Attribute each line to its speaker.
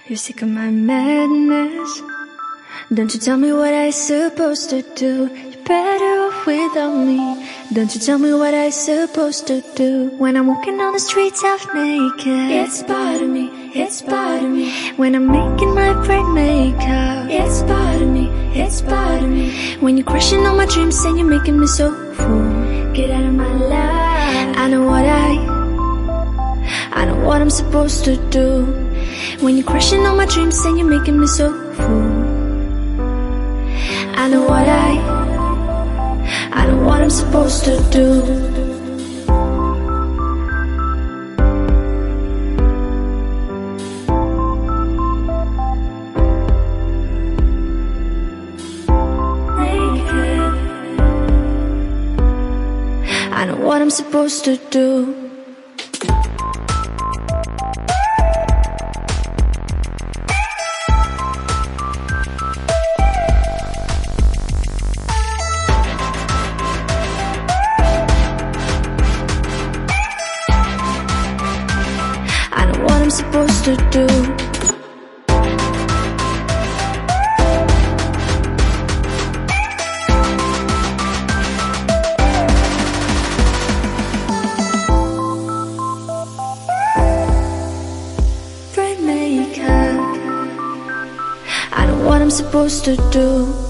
Speaker 1: You're sick of my madness. Don't you tell me what I supposed to do. You're better off without me. Don't you tell me what I supposed to do. When I'm walking on the streets half naked, it's part of me, it's part of me. When I'm making my break makeup, it's part of me, it's part of me. When you're crushing all my dreams and you're making me so full, get out of my life. I know what I'm supposed to do. When you're crushing all my dreams and you're making me so full, I know what I'm supposed to do. I know what I'm supposed to do. I know what I'm supposed to do. Break makeup. I know what I'm supposed to do.